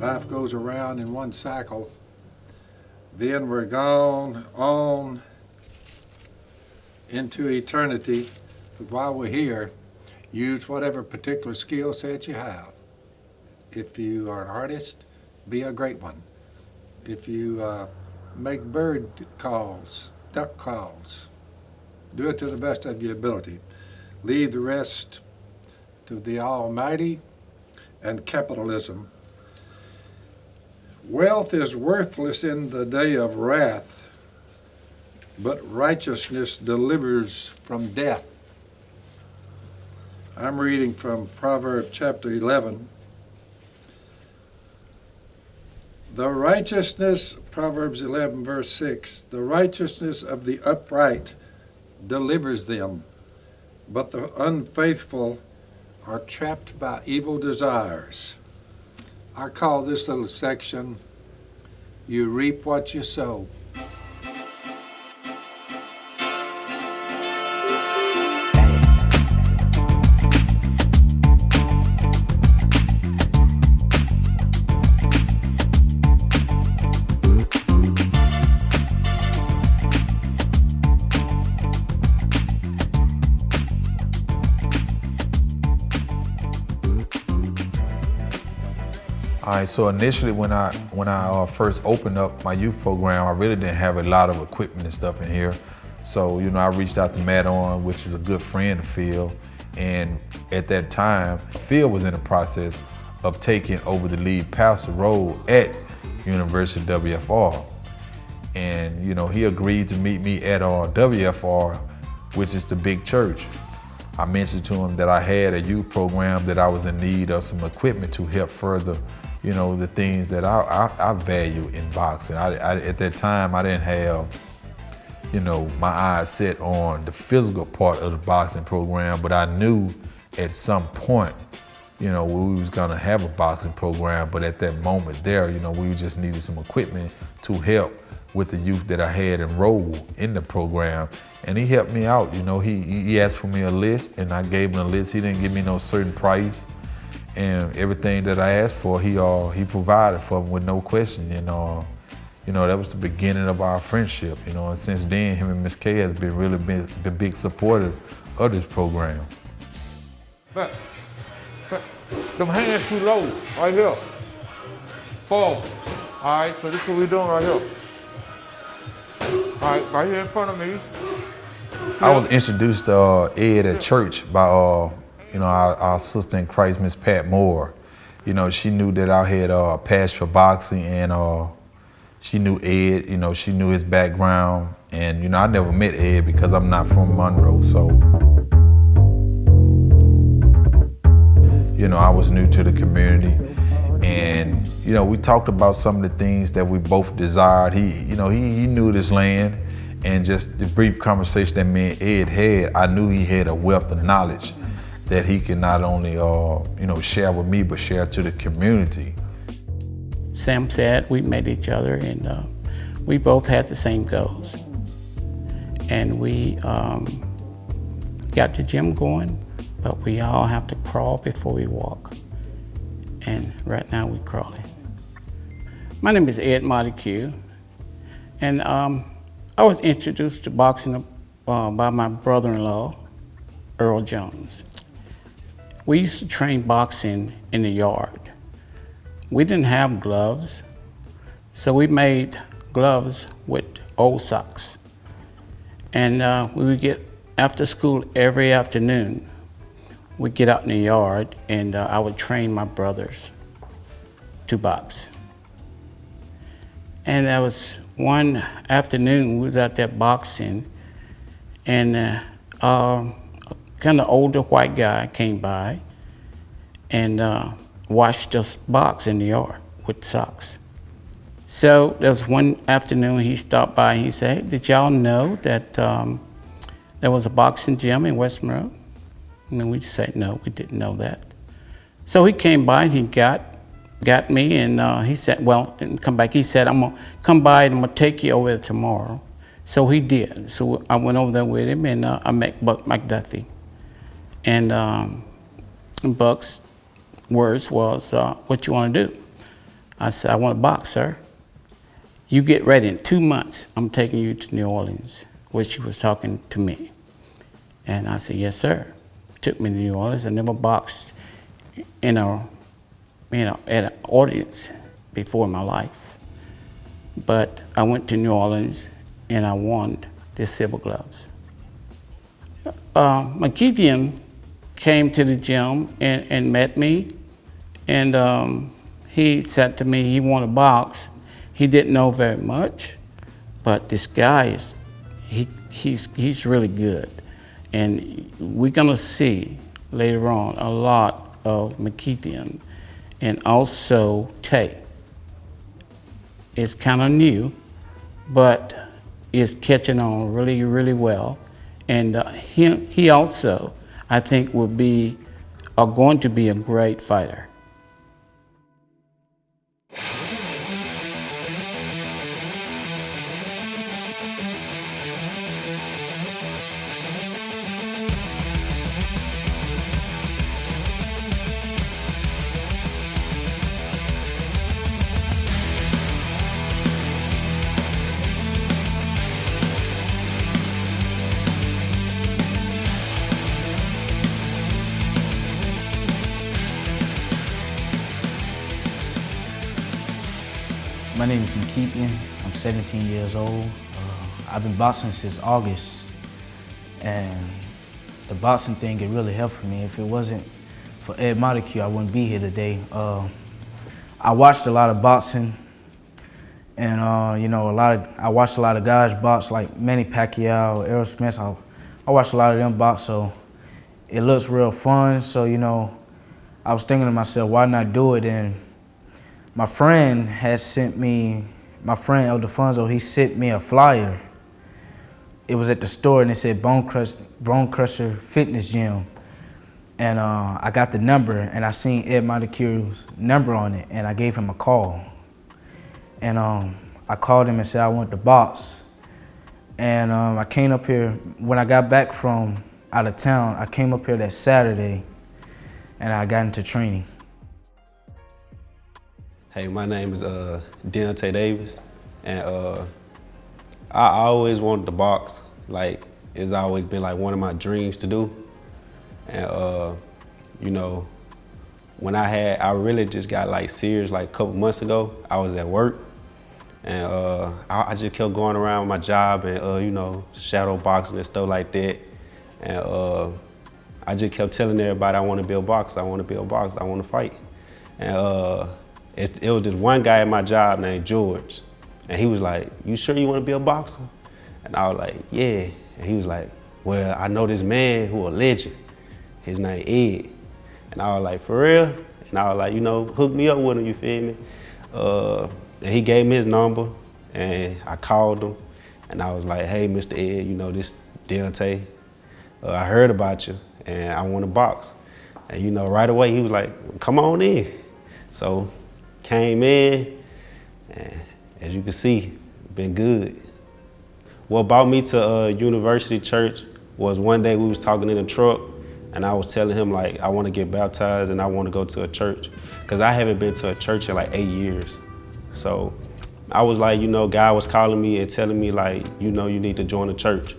Life goes around in one cycle. Then we're gone on into eternity. But while we're here, use whatever particular skill set you have. If you are an artist, be a great one. If you make bird calls, duck calls, do it to the best of your ability. Leave the rest to the Almighty and capitalism. Wealth is worthless in the day of wrath, but righteousness delivers from death. I'm reading from Proverbs chapter 11. The righteousness, Proverbs 11 verse 6, the righteousness of the upright delivers them, but the unfaithful are trapped by evil desires. I call this little section, You Reap What You Sow. All right, so initially when I first opened up my youth program, I really didn't have a lot of equipment and stuff in here. So, I reached out to Madon, which is a good friend of Phil. And at that time, Phil was in the process of taking over the lead pastor role at University WFR. And, he agreed to meet me at WFR, which is the big church. I mentioned to him that I had a youth program, that I was in need of some equipment to help further the things that I value in boxing. At that time, I didn't have, my eyes set on the physical part of the boxing program, but I knew at some point, we was gonna have a boxing program, but at that moment there, we just needed some equipment to help with the youth that I had enrolled in the program. And he helped me out, he asked for me a list and I gave him a list. He didn't give me no certain price. And everything that I asked for, he provided for me with no question. And that was the beginning of our friendship. And since then, him and Miss K has been really the big supporter of this program. But them hands too low, right here. Forward. All right, so this is what we're doing right here. All right, right here in front of me. I was introduced to Ed at church by our sister in Christ, Miss Pat Moore. She knew that I had a passion for boxing, and she knew Ed, she knew his background. And, I never met Ed because I'm not from Monroe, so. I was new to the community. And, we talked about some of the things that we both desired. He knew this land, and just the brief conversation that me and Ed had, I knew he had a wealth of knowledge that he can not only, share with me, but share to the community. Sam said we met each other, and we both had the same goals. And we got the gym going, but we all have to crawl before we walk. And right now we're crawling. My name is Ed Montague, and I was introduced to boxing by my brother-in-law, Earl Jones. We used to train boxing in the yard. We didn't have gloves, so we made gloves with old socks. And we would get, after school every afternoon, we'd get out in the yard and I would train my brothers to box. And there was one afternoon, we was out there boxing, and kind of older white guy came by and watched us box in the yard with socks. So there was one afternoon he stopped by and he said, "Hey, did y'all know that there was a boxing gym in West Monroe?" And we said, no, we didn't know that. So he came by and he got me, and he said, well, and come back. He said, "I'm gonna come by and I'm gonna take you over there tomorrow." So he did. So I went over there with him, and I met Buck McDuffie. And Buck's words was, "What you want to do?" I said, I want to box, sir. You get ready. In 2 months, I'm taking you to New Orleans, where she was talking to me. And I said, yes, sir. Took me to New Orleans. I never boxed in a, at an audience before in my life. But I went to New Orleans and I won the silver gloves. McKenna came to the gym and met me, and he said to me he wanted to box. He didn't know very much, but this guy he's really good, and we're gonna see later on a lot of McKenna, and also Tay. It's kind of new, but it's catching on really, really well. And he also, I think, are going to be a great fighter. My name is McKenna. I'm 17 years old. I've been boxing since August, and the boxing thing, it really helped me. If it wasn't for Ed Montague, I wouldn't be here today. I watched a lot of boxing, and I watched a lot of guys box, like Manny Pacquiao, Errol Spence. I watched a lot of them box, so it looks real fun. So I was thinking to myself, why not do it? And my friend had sent me, my friend El Defonso, he sent me a flyer. It was at the store and it said Bonekrushers Fitness Gym. And I got the number and I seen Ed Montague's number on it, and I gave him a call. And I called him and said I want to box. And I came up here, when I got back from out of town, I came up here that Saturday and I got into training. Hey, my name is Dante Davis, and I always wanted to box. Like, it's always been like one of my dreams to do. And when I really just got like serious like a couple months ago. I was at work, and I just kept going around with my job and shadow boxing and stuff like that. And I just kept telling everybody I want to be a boxer, I want to be a boxer, I want to fight. And it was this one guy at my job named George, and he was like, "You sure you want to be a boxer?" And I was like, "Yeah." And he was like, "Well, I know this man who a legend. His name Ed." And I was like, "For real?" And I was like, hook me up with him, you feel me? And he gave me his number, and I called him, and I was like, "Hey, Mr. Ed, this Dante, I heard about you, and I want to box." And right away he was like, "Come on in." So came in, and as you can see, been good. What brought me to University Church was one day we was talking in the truck, and I was telling him like I want to get baptized and I want to go to a church, because I haven't been to a church in like 8 years. So I was like, God was calling me and telling me like, you need to join a church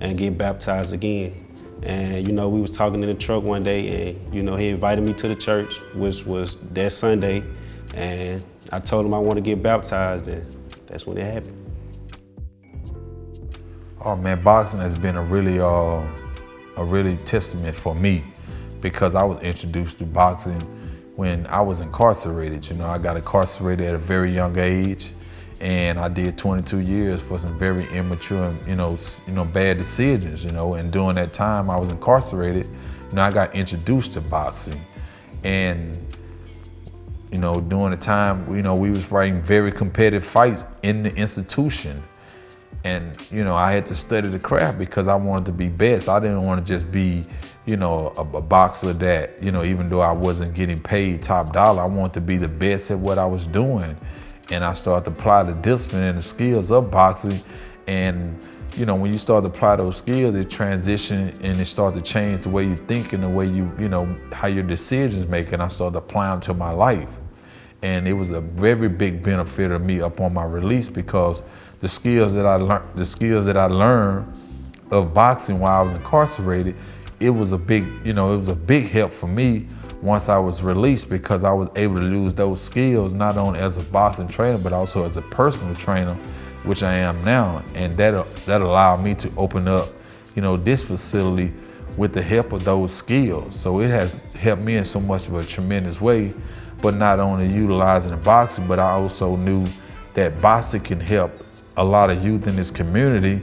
and get baptized again. And we was talking in the truck one day, and he invited me to the church, which was that Sunday. And I told him I want to get baptized, and that's when it happened. Oh man, boxing has been a really testament for me, because I was introduced to boxing when I was incarcerated. I got incarcerated at a very young age, and I did 22 years for some very immature and bad decisions. And during that time I was incarcerated, I got introduced to boxing, and during the time, we was fighting very competitive fights in the institution. And, I had to study the craft because I wanted to be best. I didn't want to just be, a boxer that, even though I wasn't getting paid top dollar, I wanted to be the best at what I was doing. And I started to apply the discipline and the skills of boxing. And, when you start to apply those skills, it transition and it starts to change the way you think and the way you, how your decisions make. And I started applying them to my life. And it was a very big benefit of me upon my release, because the skills that I learned of boxing while I was incarcerated, it was a big, it was a big help for me once I was released, because I was able to use those skills not only as a boxing trainer, but also as a personal trainer, which I am now. And that allowed me to open up, this facility with the help of those skills. So it has helped me in so much of a tremendous way, but not only utilizing the boxing, but I also knew that boxing can help a lot of youth in this community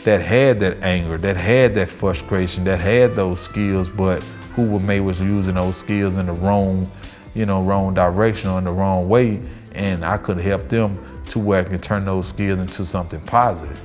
that had that anger, that had that frustration, that had those skills, but who maybe was using those skills in the wrong, wrong direction or in the wrong way. And I could help them to where I can turn those skills into something positive.